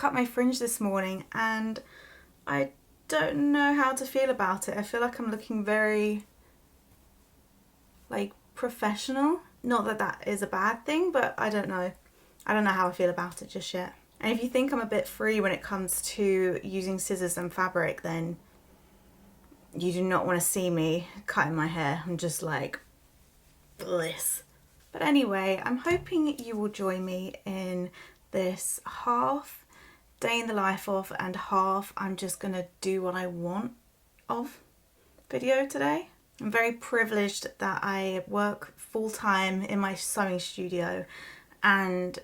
cut my fringe this morning and I don't know how to feel about it. I feel like I'm looking very like professional. Not that that is a bad thing, but I don't know. I don't know how I feel about it just yet. And if you think I'm a bit free when it comes to using scissors and fabric, then you do not want to see me cutting my hair. I'm just like bliss. But anyway, I'm hoping you will join me in this half day in the life of and half I'm just gonna do what I want of video today. I'm very privileged that I work full-time in my sewing studio, and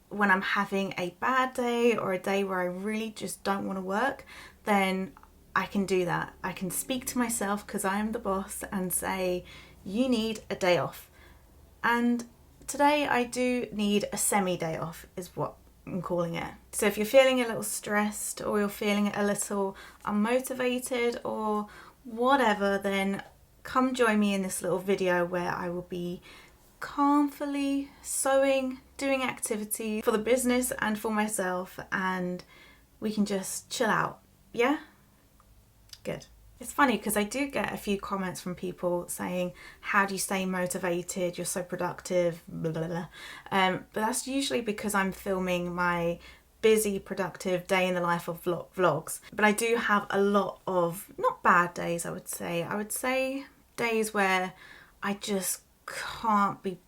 when I'm having a bad day or a day where I really just don't want to work, then I can do that. I can speak to myself, because I am the boss, and say, you need a day off. And today I do need a semi-day off, is what I'm calling it. So if you're feeling a little stressed, or you're feeling a little unmotivated or whatever, then come join me in this little video where I will be calmly sewing, doing activity for the business and for myself, and we can just chill out. Yeah? Good. It's funny because I do get a few comments from people saying, how do you stay motivated? You're so productive, blah, blah, blah. But that's usually because I'm filming my busy, productive day in the life of vlogs. But I do have a lot of, not bad days, I would say days where I just can't be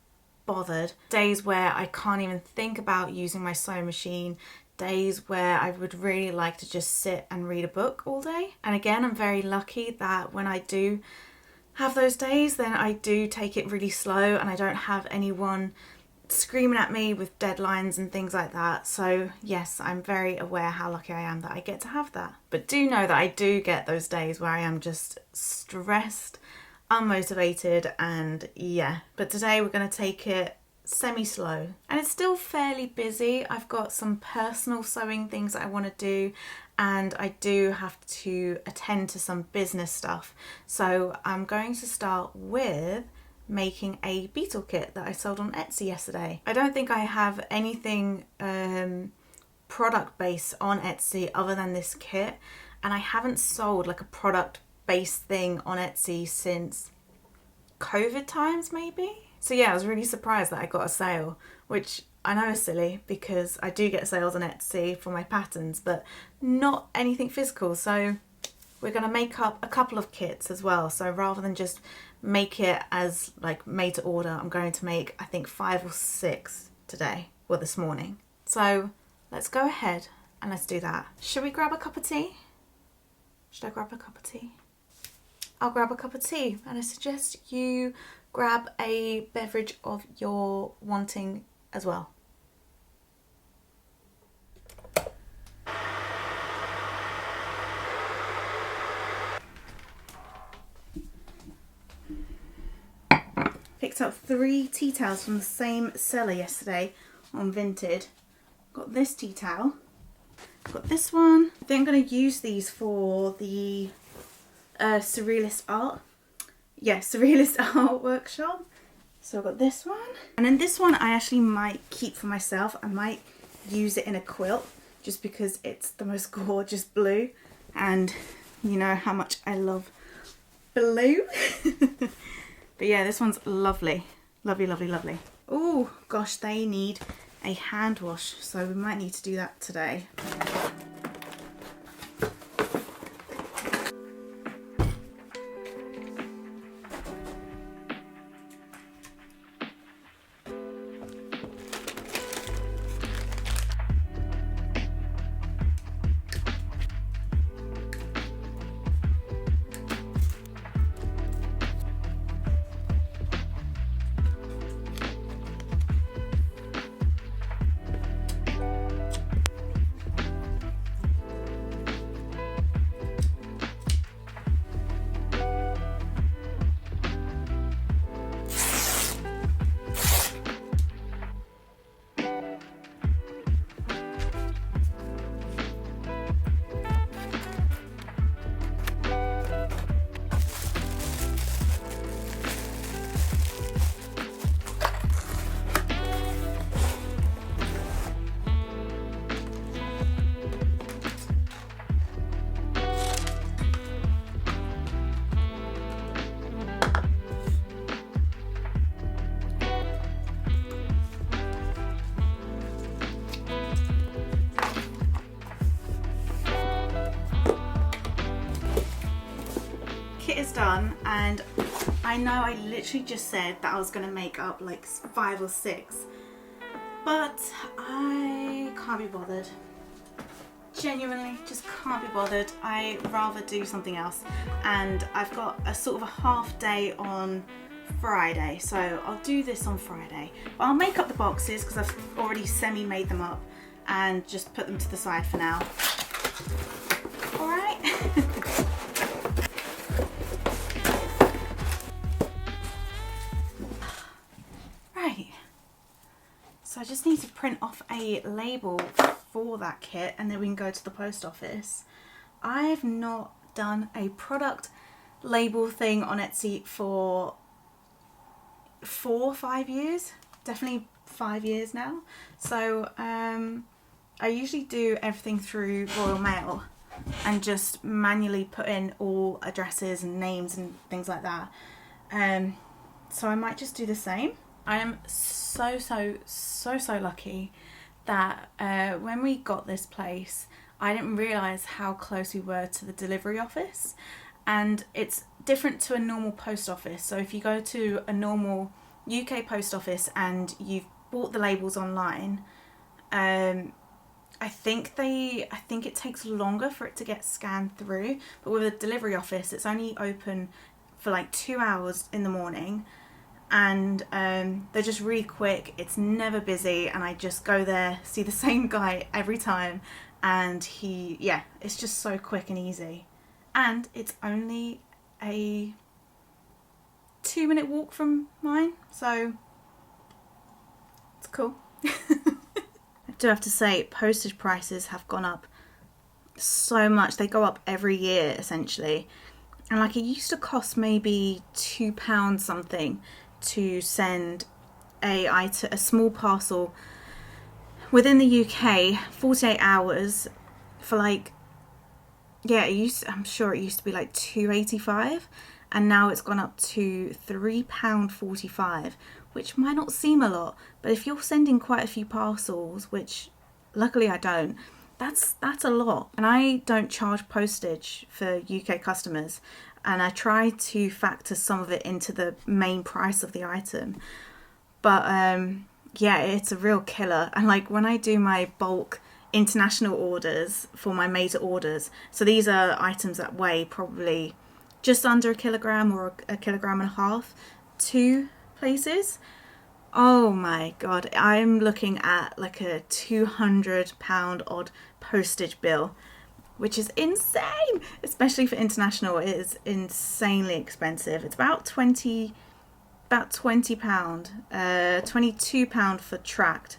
bothered. Days where I can't even think about using my sewing machine. Days where I would really like to just sit and read a book all day. And again, I'm very lucky that when I do have those days, then I do take it really slow and I don't have anyone screaming at me with deadlines and things like that. So yes, I'm very aware how lucky I am that I get to have that. But do know that I do get those days where I am just stressed, unmotivated, and yeah. But today we're going to take it semi-slow, and it's still fairly busy. I've got some personal sewing things that I want to do, and I do have to attend to some business stuff. So I'm going to start with making a beetle kit that I sold on Etsy yesterday. I don't think I have anything product based on Etsy other than this kit, and I haven't sold like a product based thing on Etsy since COVID times maybe. So yeah, I was really surprised that I got a sale, which I know is silly because I do get sales on Etsy for my patterns, but not anything physical. So we're going to make up a couple of kits as well. So rather than just make it as like made to order, I'm going to make, I think, 5 or 6 today, or this morning. So let's go ahead and let's do that. Should we grab a cup of tea? Should I grab a cup of tea? I'll grab a cup of tea, and I suggest you grab a beverage of your wanting as well. Picked up 3 tea towels from the same seller yesterday on Vinted. Got this tea towel, got this one. I think I'm going to use these for the surrealist art. Yeah, surrealist art workshop. So I've got this one, and then this one I actually might keep for myself. I might use it in a quilt just because it's the most gorgeous blue, and you know how much I love blue. But yeah, this one's lovely, lovely, lovely, lovely. Oh gosh, they need a hand wash, so we might need to do that today. done, and I know I literally just said that I was going to make up like 5 or 6, but I can't be bothered. Genuinely just can't be bothered. I rather do something else, and I've got a sort of a half day on Friday, so I'll do this on Friday. But I'll make up the boxes because I've already semi-made them up and just put them to the side for now. Alright. Right. So I just need to print off a label for that kit and then we can go to the post office. I've not done a product label thing on Etsy for 4 or 5 years, definitely 5 years now. So I usually do everything through Royal Mail and just manually put in all addresses and names and things like that. So I might just do the same. I am so lucky that when we got this place, I didn't realise how close we were to the delivery office. And it's different to a normal post office. So if you go to a normal UK post office and you've bought the labels online, I think it takes longer for it to get scanned through. But with a delivery office, it's only open for like 2 hours in the morning, and they're just really quick. It's never busy, and I just go there, see the same guy every time, and it's just so quick and easy. And it's only a 2-minute walk from mine, so it's cool. I do have to say, postage prices have gone up so much. They go up every year essentially, and like it used to cost maybe £2 something to send a small parcel within the UK, 48 hours for like, I'm sure it used to be like £2.85, and now it's gone up to £3.45, which might not seem a lot, but if you're sending quite a few parcels, which luckily I don't, that's a lot. And I don't charge postage for UK customers, and I try to factor some of it into the main price of the item. But it's a real killer. And like when I do my bulk international orders for my made to orders, so these are items that weigh probably just under 1 kilogram or 1.5 kilograms to places, oh my god, I'm looking at like a £200 odd postage bill, which is insane, especially for international. It is insanely expensive. It's about £22 for tracked.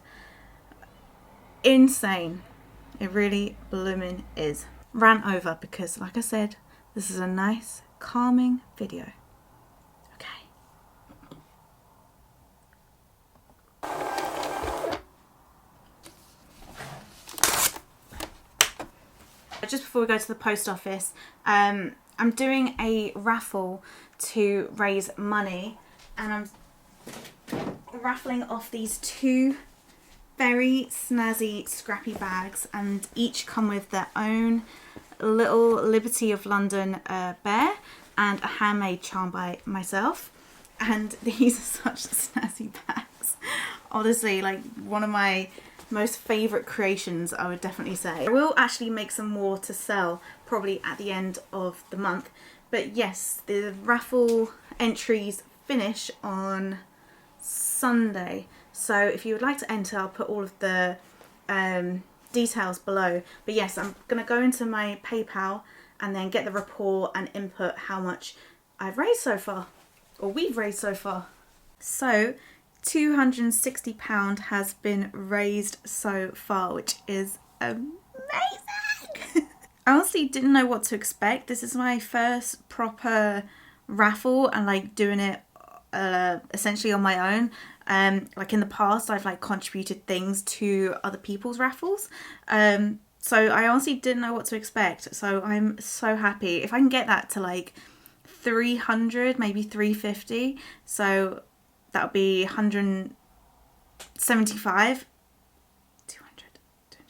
Insane. It really blooming is. Ran over because, like I said, this is a nice calming video. Okay. Just before we go to the post office, I'm doing a raffle to raise money, and I'm raffling off these 2 very snazzy scrappy bags, and each come with their own little Liberty of London bear and a handmade charm by myself. And these are such snazzy bags. Honestly, like one of my most favourite creations, I would definitely say. I will actually make some more to sell probably at the end of the month. But yes, the raffle entries finish on Sunday. So if you would like to enter, I'll put all of the details below. But yes, I'm going to go into my PayPal and then get the report and input how much I've raised so far, or we've raised so far. So £260 has been raised so far, which is amazing. I honestly didn't know what to expect. This is my first proper raffle, and like doing it essentially on my own. Like in the past, I've like contributed things to other people's raffles. So I honestly didn't know what to expect. So I'm so happy. If I can get that to like 300, maybe 350. So that would be 175. 200.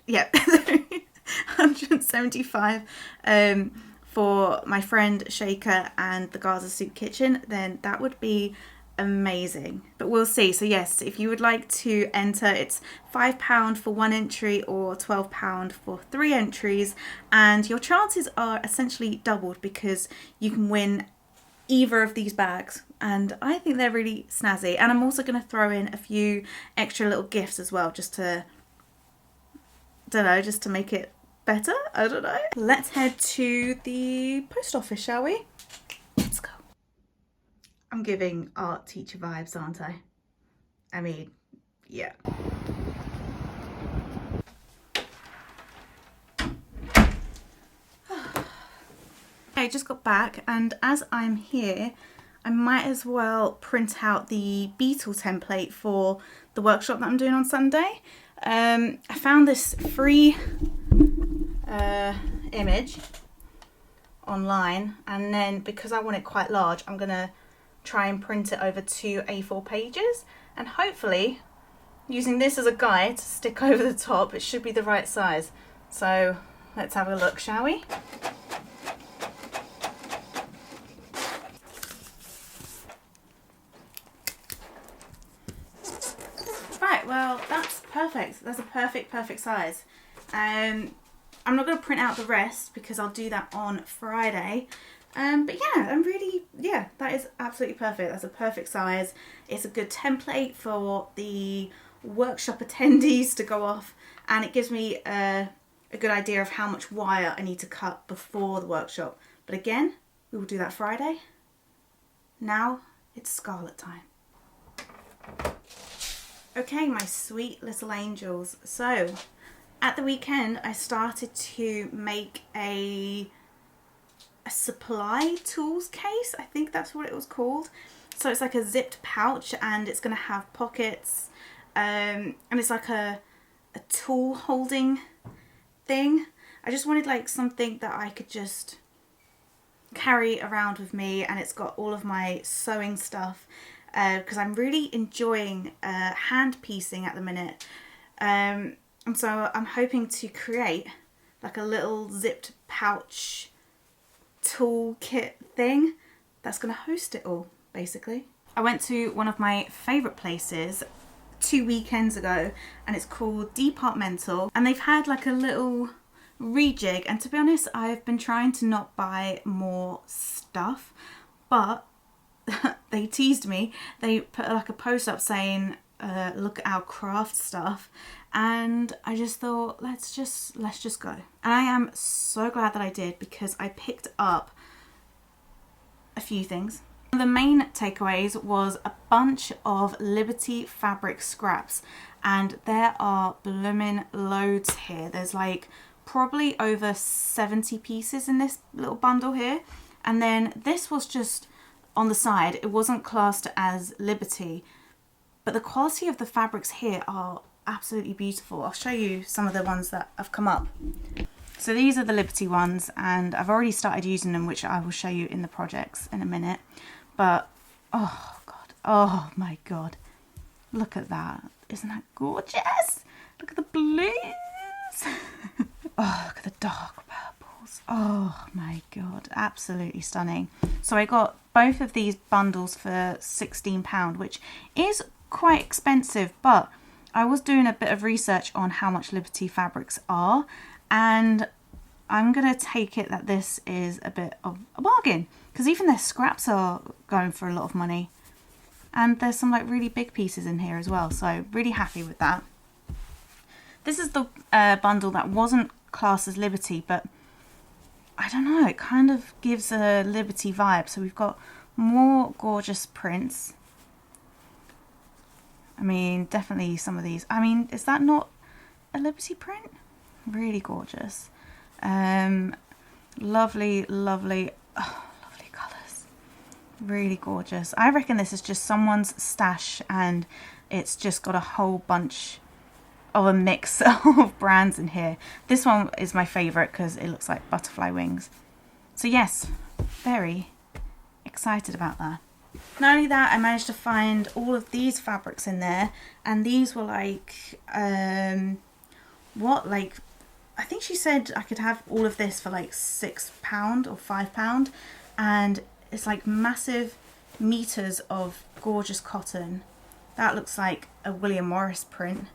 Yeah. 175 for my friend Shaker and the Gaza Soup Kitchen, then that would be amazing. But we'll see. So yes, if you would like to enter, it's £5 for 1 entry or £12 for 3 entries, and your chances are essentially doubled because you can win either of these bags, and I think they're really snazzy. And I'm also going to throw in a few extra little gifts as well, just to, don't know, just to make it better. I don't know. Let's head to the post office, shall we? Let's go. I'm giving art teacher vibes, aren't I? I mean, yeah. I just got back, and as I'm here, I might as well print out the beetle template for the workshop that I'm doing on Sunday. I found this free image online, and then because I want it quite large, I'm gonna try and print it over 2 A4 pages, and hopefully using this as a guide to stick over the top, it should be the right size. So let's have a look, shall we? Right, well, that's perfect. That's a perfect size. I'm not going to print out the rest because I'll do that on Friday. But yeah, that is absolutely perfect. That's a perfect size. It's a good template for the workshop attendees to go off, and it gives me a good idea of how much wire I need to cut before the workshop. But again, we will do that Friday. Now it's Scarlett time. Okay, my sweet little angels. So at the weekend, I started to make a supply tools case. I think that's what it was called. So it's like a zipped pouch, and it's going to have pockets, and it's like a tool holding thing. I just wanted like something that I could just carry around with me, and it's got all of my sewing stuff, because I'm really enjoying hand piecing at the minute, and so I'm hoping to create like a little zipped pouch tool kit thing that's going to host it all, basically. I went to one of my favourite places 2 weekends ago, and it's called Departmental, and they've had like a little rejig, and to be honest, I've been trying to not buy more stuff, but they teased me. They put like a post up saying look at our craft stuff, and I just thought let's just go. And I am so glad that I did, because I picked up a few things. The main takeaways was a bunch of Liberty fabric scraps, and there are bloomin' loads here. There's like probably over 70 pieces in this little bundle here, and then this was just on the side. It wasn't classed as Liberty, but the quality of the fabrics here are absolutely beautiful. I'll show you some of the ones that have come up. So these are the Liberty ones, and I've already started using them, which I will show you in the projects in a minute. But oh god, oh my god, look at that. Isn't that gorgeous? Look at the blues. Oh, look at the dark purples. Oh my god, absolutely stunning. So I got both of these bundles for £16, which is quite expensive, but I was doing a bit of research on how much Liberty fabrics are, and I'm going to take it that this is a bit of a bargain, because even their scraps are going for a lot of money, and there's some like really big pieces in here as well, so really happy with that. This is the bundle that wasn't classed as Liberty, but I don't know, it kind of gives a Liberty vibe. So we've got more gorgeous prints. I mean, definitely some of these. I mean, is that not a Liberty print? Really gorgeous. Lovely, lovely, oh, lovely colours. Really gorgeous. I reckon this is just someone's stash, and it's just got a whole bunch of a mix of brands in here. This one is my favourite because it looks like butterfly wings. So yes, very excited about that. Not only that, I managed to find all of these fabrics in there, and these were like, like I I think she said I could have all of this for like £6 or £5, and it's like massive meters of gorgeous cotton. That looks like a William Morris print,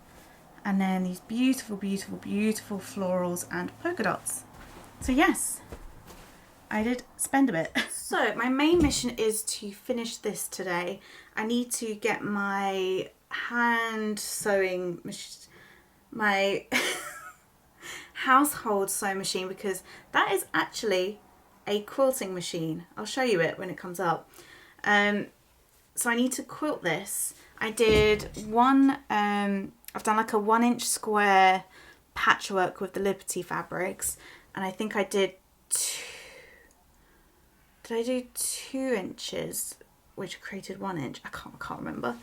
and then these beautiful, beautiful, beautiful florals and polka dots. So yes, I did spend a bit. So my main mission is to finish this today. I need to get my hand sewing machine, my household sewing machine, because that is actually a quilting machine. I'll show you it when it comes up. So I need to quilt this. I did one, I've done like a 1-inch square patchwork with the Liberty fabrics, and I think I did I do 2 inches, which created 1 inch? I can't remember.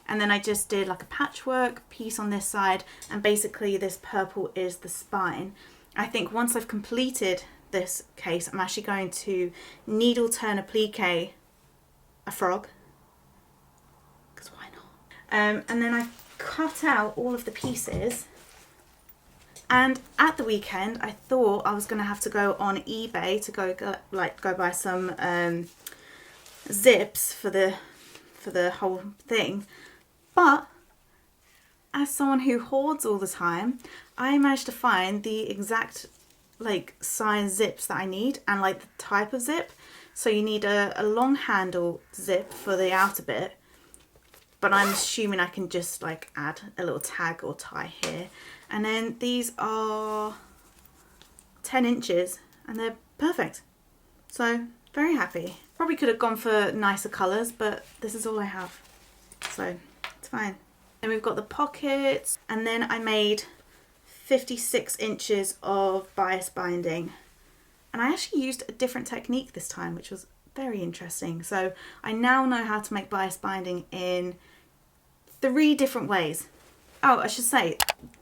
And then I just did like a patchwork piece on this side, and basically this purple is the spine. I think once I've completed this case, I'm actually going to needle turn applique a frog, because why not? And then I cut out all of the pieces. And at the weekend, I thought I was going to have to go on eBay to go buy some zips for the whole thing. But as someone who hoards all the time, I managed to find the exact like size zips that I need, and like the type of zip. So you need a long handle zip for the outer bit, but I'm assuming I can just like add a little tag or tie here. And then these are 10 inches and they're perfect. So very happy. Probably could have gone for nicer colours, but this is all I have. So it's fine. Then we've got the pockets, and then I made 56 inches of bias binding. And I actually used a different technique this time, which was very interesting. So I now know how to make bias binding in 3 different ways. Oh, I should say,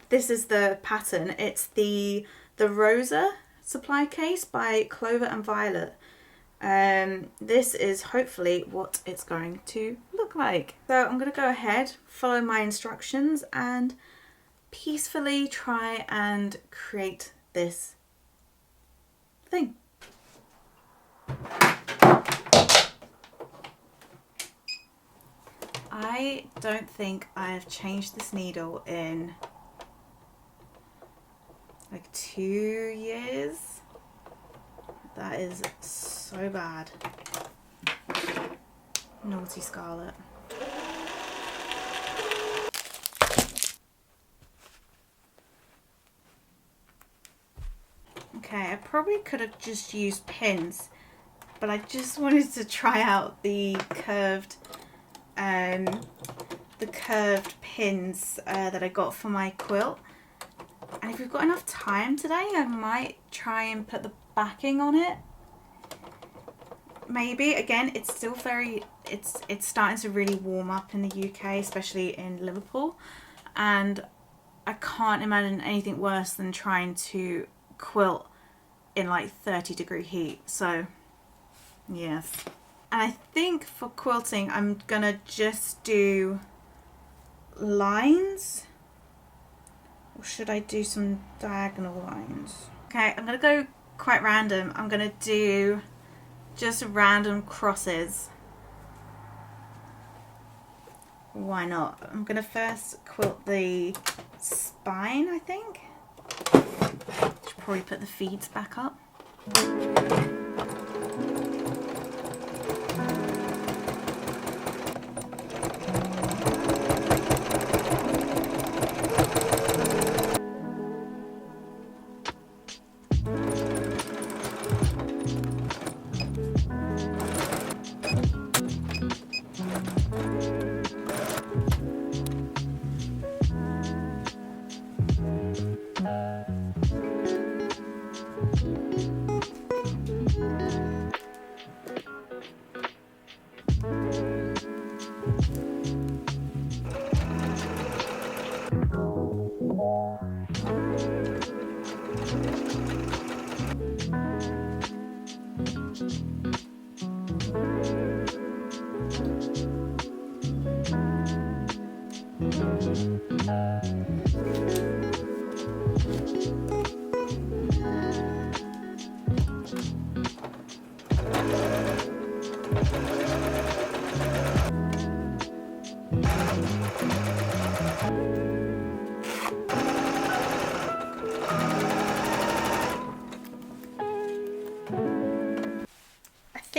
this is the pattern. It's the Rosa supply case by Clover and Violet. This is hopefully what it's going to look like. So I'm going to go ahead, follow my instructions, and peacefully try and create this thing. I don't think I have changed this needle in like 2 years. That is so bad. Naughty Scarlett. Okay, I probably could have just used pins, but I just wanted to try out the curved pins that I got for my quilt. And if we've got enough time today, I might try and put the backing on it. Maybe. Again, it's still it's starting to really warm up in the UK, especially in Liverpool, and I can't imagine anything worse than trying to quilt in like 30-degree heat. So yes. And I think for quilting I'm gonna just do lines, or should I do some diagonal lines? Okay, I'm gonna go quite random. I'm gonna do just random crosses. Why not? I'm gonna first quilt the spine, I think. Should probably put the feeds back up.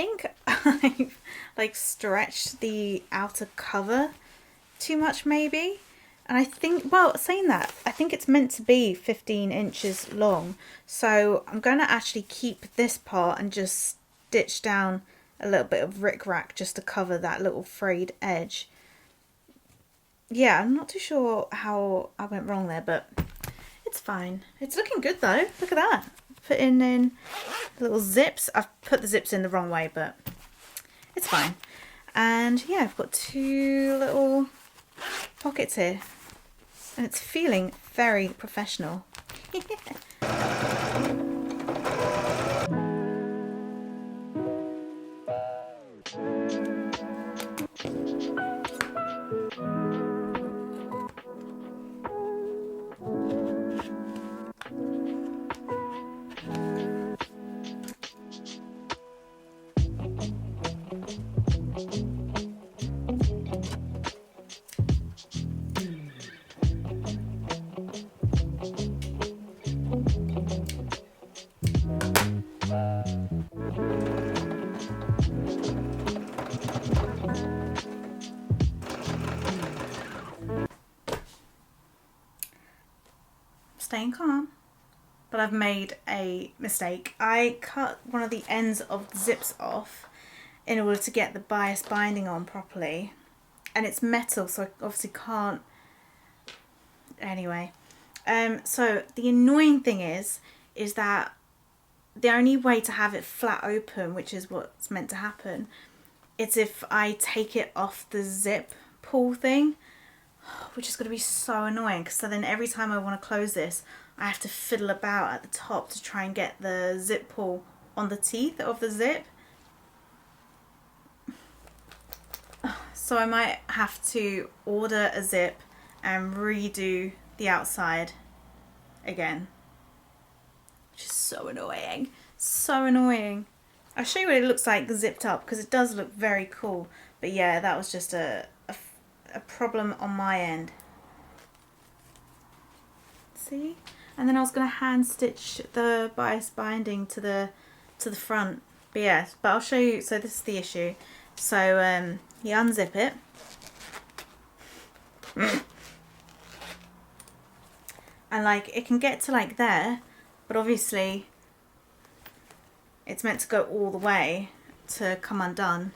think I've like stretched the outer cover too much maybe. And I think, well, saying that, I think it's meant to be 15 inches long. So I'm going to actually keep this part and just stitch down a little bit of rickrack just to cover that little frayed edge. Yeah, I'm not too sure how I went wrong there, but it's fine. It's looking good though. Look at that. Putting in little zips. I've put the zips in the wrong way, but it's fine. And yeah, I've got 2 little pockets here. And it's feeling very professional. Staying calm, but I've made a mistake. I cut one of the ends of the zips off in order to get the bias binding on properly, and it's metal, so I obviously can't. Anyway, so the annoying thing is that the only way to have it flat open, which is what's meant to happen, is if I take it off the zip pull thing, which is going to be so annoying, because so then every time I want to close this, I have to fiddle about at the top to try and get the zip pull on the teeth of the zip. So I might have to order a zip and redo the outside again, which is so annoying. So annoying. I'll show you what it looks like zipped up, because it does look very cool. But yeah, that was just a problem on my end. See? And then I was going to hand stitch the bias binding to the front. But yeah, but I'll show you. So this is the issue. So you unzip it. And like it can get to like there, but obviously it's meant to go all the way to come undone.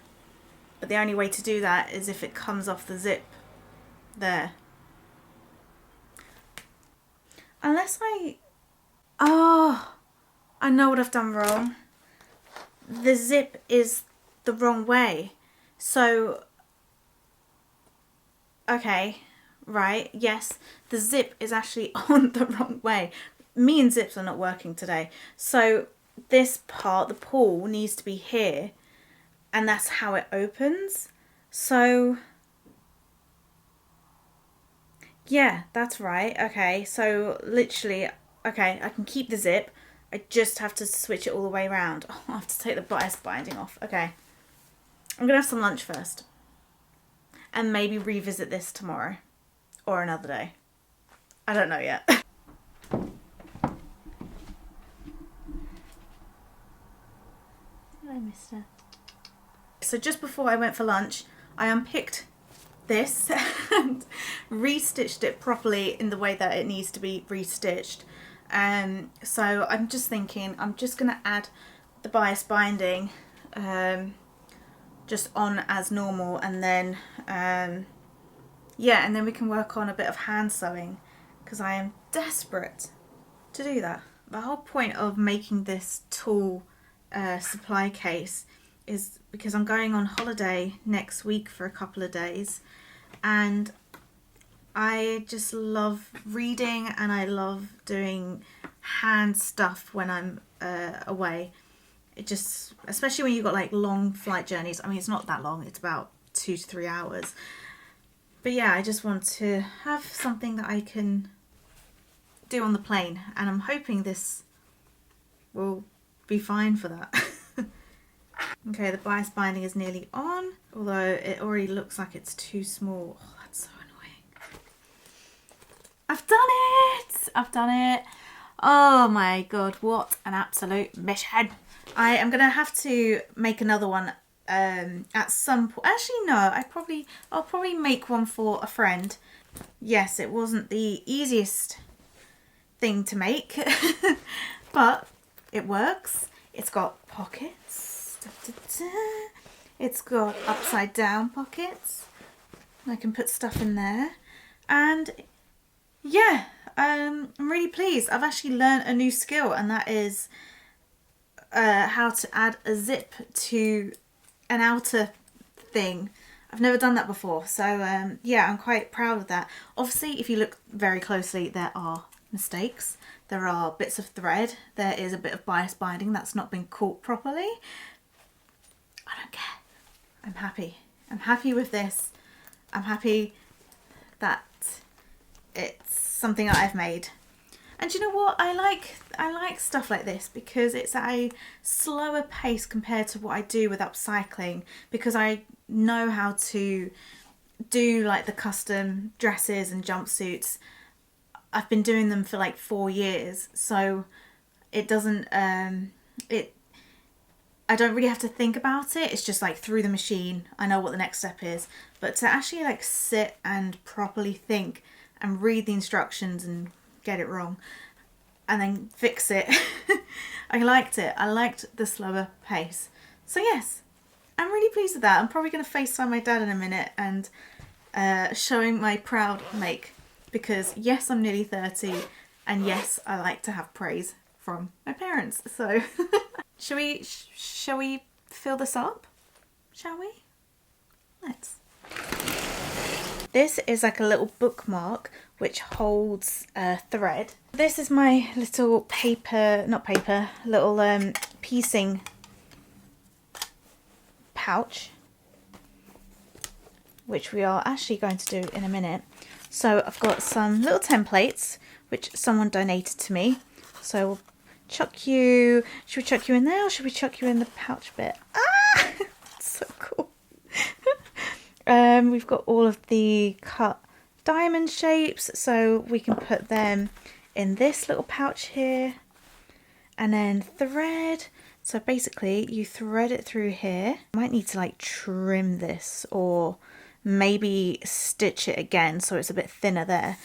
But the only way to do that is if it comes off the zip there. Unless oh, I know what I've done wrong. The zip is the wrong way. So, okay, right, yes, the zip is actually on the wrong way. Me and zips are not working today. So this part, the pull, needs to be here. And that's how it opens. So yeah, that's right. Okay, so literally, okay, I can keep the zip. I just have to switch it all the way around. Oh, I have to take the bias binding off. Okay, I'm gonna have some lunch first, and maybe revisit this tomorrow or another day. I don't know yet. Hello, mister. So just before I went for lunch, I unpicked this and restitched it properly in the way that it needs to be restitched. So I'm just thinking I'm just going to add the bias binding just on as normal, and then yeah, and then we can work on a bit of hand sewing, because I am desperate to do that. The whole point of making this tool supply case is because I'm going on holiday next week for a couple of days, and I just love reading and I love doing hand stuff when I'm away. It just, especially when you've got like long flight journeys. I mean, it's not that long, it's about 2 to 3 hours. But yeah, I just want to have something that I can do on the plane, and I'm hoping this will be fine for that. Okay, the bias binding is nearly on, although it already looks like it's too small. Oh, that's so annoying. I've done it! I've done it. Oh my god, what an absolute mission. I am gonna have to make another one at some point. Actually, no. I'll probably make one for a friend. Yes, it wasn't the easiest thing to make, but it works. It's got pockets. It's got upside down pockets. I can put stuff in there, and yeah, I'm really pleased. I've actually learned a new skill, and that is how to add a zip to an outer thing. I've never done that before, so yeah, I'm quite proud of that. Obviously, if you look very closely, there are mistakes. There are bits of thread. There is a bit of bias binding that's not been caught properly. I don't care. I'm happy. I'm happy with this. I'm happy that it's something that I've made. And you know what? I like stuff like this because it's at a slower pace compared to what I do with upcycling, because I know how to do like the custom dresses and jumpsuits. I've been doing them for like 4 years, so it doesn't I don't really have to think about it. It's just like through the machine. I know what the next step is. But to actually like sit and properly think and read the instructions and get it wrong and then fix it, I liked it. I liked the slower pace. So yes, I'm really pleased with that. I'm probably going to FaceTime my dad in a minute and showing my proud make, because yes, I'm nearly 30 and yes, I like to have praise from my parents. So shall we fill this up? Shall we? Let's. This is like a little bookmark which holds thread. This is my little little piecing pouch, which we are actually going to do in a minute. So I've got some little templates which someone donated to me. So we'll chuck you, should we chuck you in there or should we chuck you in the pouch bit? Ah! So cool. We've got all of the cut diamond shapes, so we can put them in this little pouch here. And then thread. So basically you thread it through here. I might need to like trim this or maybe stitch it again so it's a bit thinner there.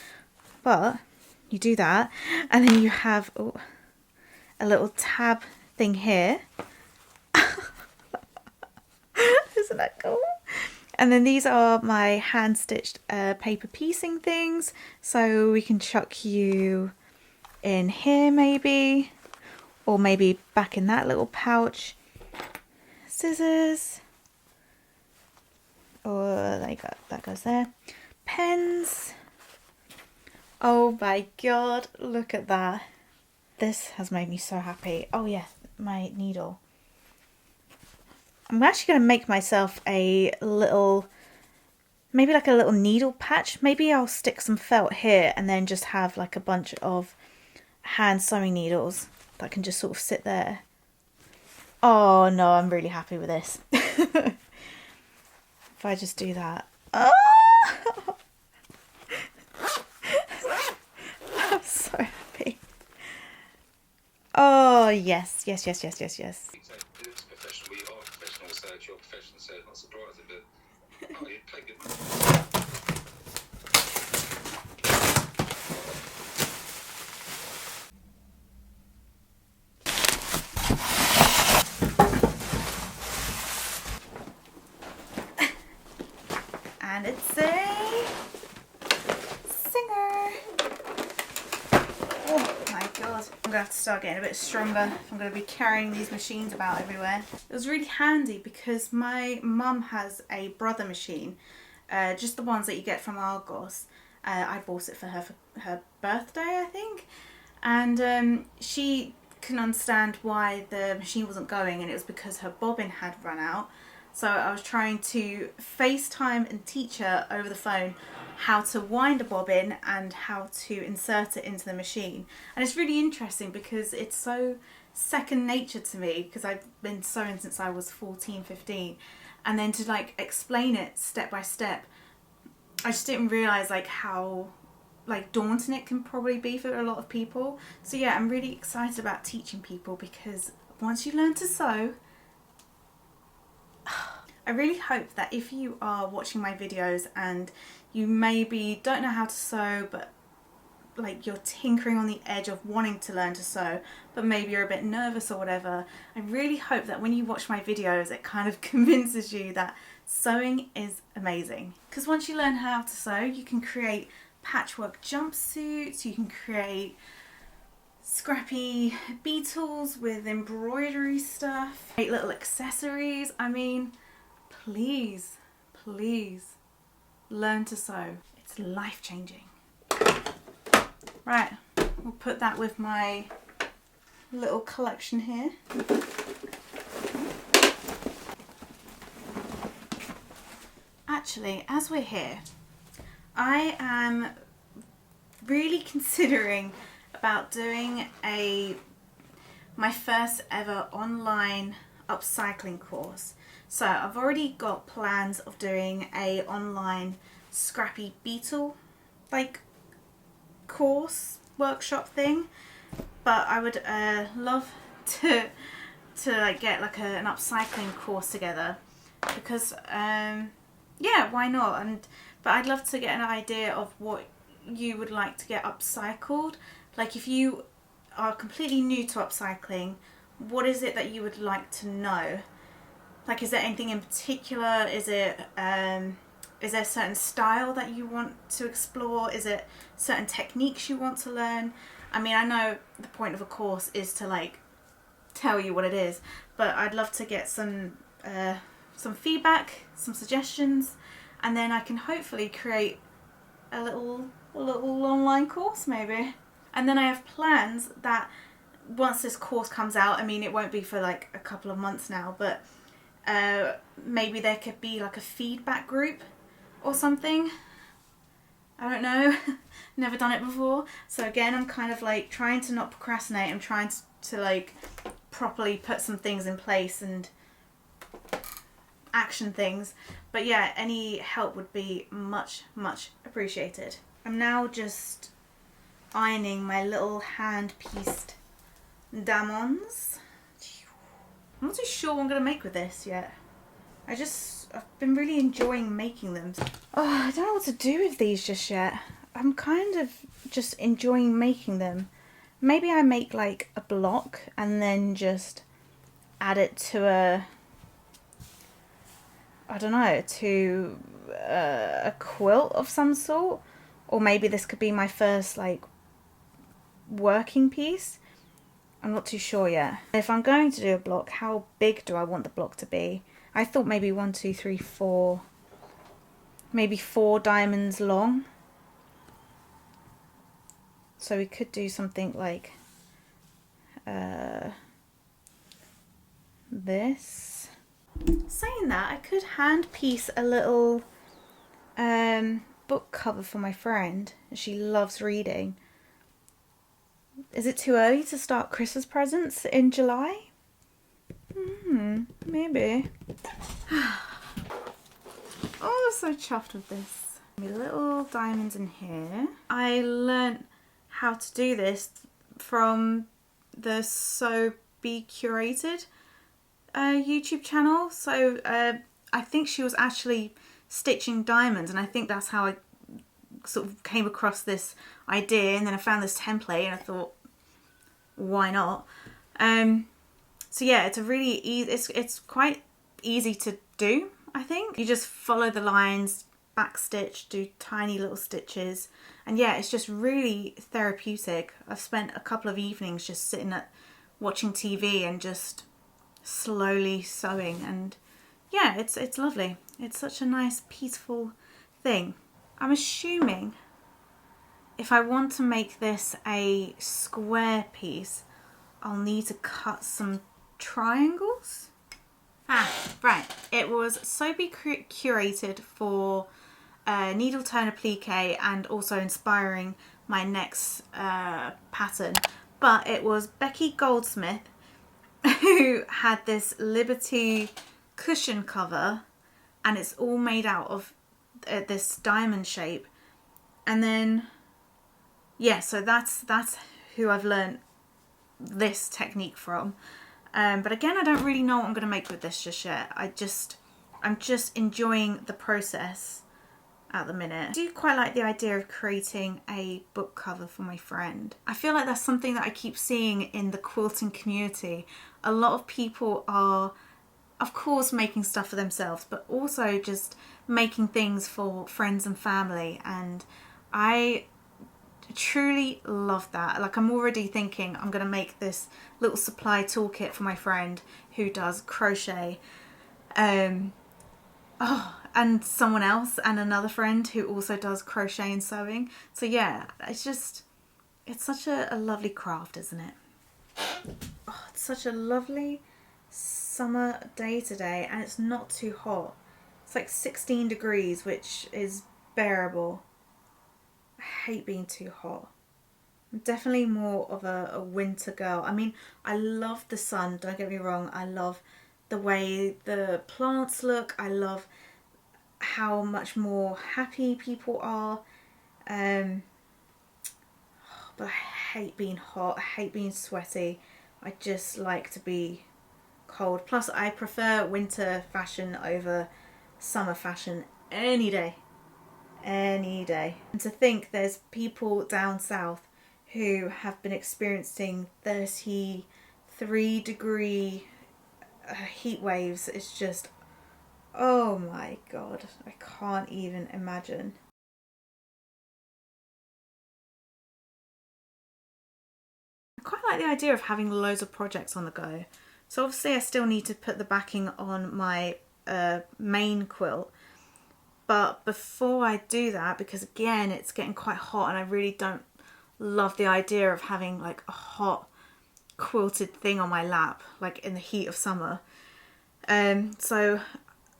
But you do that and then you have a little tab thing here. Isn't that cool? And then these are my hand stitched paper piecing things, so we can chuck you in here maybe, or maybe back in that little pouch. Scissors, or there you go, that goes there. Pens. Oh my god, look at that. This has made me so happy. Oh yeah, my needle. I'm actually going to make myself a little, maybe like a little needle patch. Maybe I'll stick some felt here and then just have like a bunch of hand sewing needles that can just sort of sit there. Oh no, I'm really happy with this. If I just do that. Oh! I'm so happy. Oh yes, yes, yes, yes, yes, yes. Your profession, so it's not surprising, but oh, you play good. And it's a singer. Oh my god, I'm gonna have to start getting a bit stronger if I'm gonna be carrying these machines about everywhere. It was really handy because my mum has a brother machine, just the ones that you get from Argos. I bought it for her birthday, I think, and she couldn't understand why the machine wasn't going, and it was because her bobbin had run out. So I was trying to FaceTime and teach her over the phone how to wind a bobbin and how to insert it into the machine. And it's really interesting because it's so second nature to me, because I've been sewing since I was 14, 15. And then to like explain it step by step, I just didn't realise like how like daunting it can probably be for a lot of people. So yeah, I'm really excited about teaching people because once you learn to sew, I really hope that if you are watching my videos and you maybe don't know how to sew, but like you're tinkering on the edge of wanting to learn to sew, but maybe you're a bit nervous or whatever, I really hope that when you watch my videos it kind of convinces you that sewing is amazing. Because once you learn how to sew, you can create patchwork jumpsuits, you can create scrappy beetles with embroidery stuff, great little accessories. I mean, please, please learn to sew. It's life-changing. Right, we'll put that with my little collection here. Actually, as we're here, I am really considering about doing my first ever online upcycling course. So I've already got plans of doing a online scrappy beetle course workshop thing, but I would love to get an upcycling course together, because yeah, why not? But I'd love to get an idea of what you would like to get upcycled. Like, if you are completely new to upcycling, what is it that you would like to know? Like, is there anything in particular? Is there a certain style that you want to explore? Is it certain techniques you want to learn? I mean, I know the point of a course is to tell you what it is, but I'd love to get some feedback, some suggestions, and then I can hopefully create a little online course maybe. And then I have plans that once this course comes out, I mean, it won't be for a couple of months now, but maybe there could be a feedback group or something. I don't know. Never done it before. So again, I'm kind of trying to not procrastinate. I'm trying to properly put some things in place and action things. But yeah, any help would be much, much appreciated. I'm now just ironing my little hand-pieced diamonds. I'm not too sure what I'm going to make with this yet. I've been really enjoying making them. Oh, I don't know what to do with these just yet. I'm kind of just enjoying making them. Maybe I make a block and then just add it to I don't know, to a quilt of some sort. Or maybe this could be my first working piece. I'm not too sure yet. If I'm going to do a block, how big do I want the block to be? I thought maybe 1, 2, 3, 4, maybe 4 diamonds long. So we could do something like this. Saying that, I could hand piece a little book cover for my friend. She loves reading. Is it too early to start Christmas presents in July? Maybe. Oh, I'm so chuffed with this. My little diamonds in here. I learnt how to do this from the So Be Curated YouTube channel. So I think she was actually stitching diamonds, and I think that's how I sort of came across this idea, and then I found this template and I thought, why not? So yeah, it's a really easy, it's quite easy to do, I think. You just follow the lines, back stitch, do tiny little stitches, and yeah, it's just really therapeutic. I've spent a couple of evenings just sitting watching TV and just slowly sewing, and yeah, it's lovely. It's such a nice peaceful thing. I'm assuming if I want to make this a square piece, I'll need to cut some triangles. Right, it was So Be Curated for needle turn applique and also inspiring my next pattern, but it was Becky Goldsmith who had this Liberty cushion cover, and it's all made out of this diamond shape. And then yeah, so that's who I've learned this technique from. But again, I don't really know what I'm going to make with this just yet. I'm just enjoying the process at the minute. I do quite like the idea of creating a book cover for my friend. I feel like that's something that I keep seeing in the quilting community. A lot of people are, of course, making stuff for themselves, but also just making things for friends and family. And I truly love that. Like, I'm already thinking I'm going to make this little supply toolkit for my friend who does crochet. And someone else and another friend who also does crochet and sewing. So yeah, it's such a lovely craft, isn't it? Oh, it's such a lovely summer day today, and it's not too hot. It's like 16 degrees, which is bearable. I hate being too hot. I'm definitely more of a winter girl. I mean, I love the sun, don't get me wrong. I love the way the plants look. I love how much more happy people are. But I hate being hot. I hate being sweaty. I just like to be cold. Plus, I prefer winter fashion over summer fashion any day. Any day. And to think there's people down south who have been experiencing 33-degree heat waves. It's just, oh my god, I can't even imagine. I quite like the idea of having loads of projects on the go. So obviously I still need to put the backing on my main quilt. But before I do that, because again it's getting quite hot and I really don't love the idea of having like a hot quilted thing on my lap, like in the heat of summer. So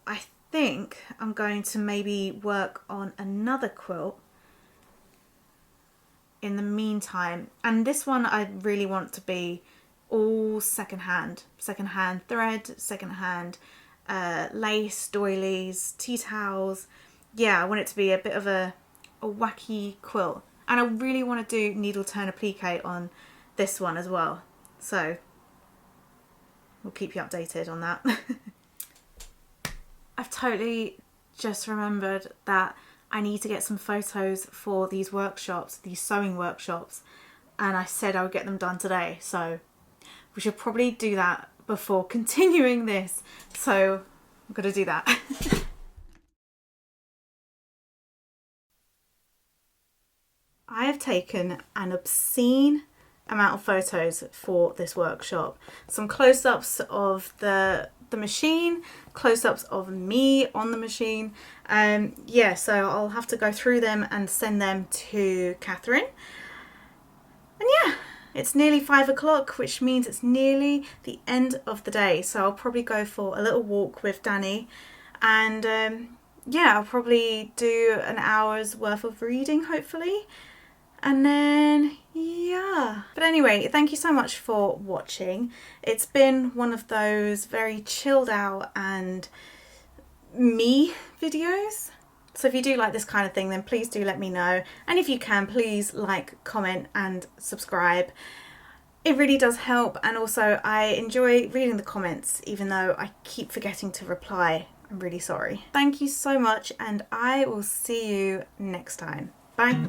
I think I'm going to maybe work on another quilt in the meantime. And this one I really want to be all secondhand thread, secondhand lace, doilies, tea towels. Yeah, I want it to be a bit of a wacky quilt. And I really want to do needle turn applique on this one as well. So we'll keep you updated on that. I've totally just remembered that I need to get some photos for these workshops, these sewing workshops, and I said I would get them done today, so we should probably do that before continuing this. So I'm going to do that. I have taken an obscene amount of photos for this workshop. Some close-ups of the machine, close-ups of me on the machine. Yeah, so I'll have to go through them and send them to Catherine. And yeah, it's nearly 5 o'clock, which means it's nearly the end of the day. So I'll probably go for a little walk with Danny, and yeah, I'll probably do an hour's worth of reading, hopefully. And then, yeah. But anyway, thank you so much for watching. It's been one of those very chilled out and me videos. So if you do like this kind of thing, then please do let me know. And if you can, please like, comment and subscribe. It really does help. And also I enjoy reading the comments, even though I keep forgetting to reply. I'm really sorry. Thank you so much, and I will see you next time. Bye.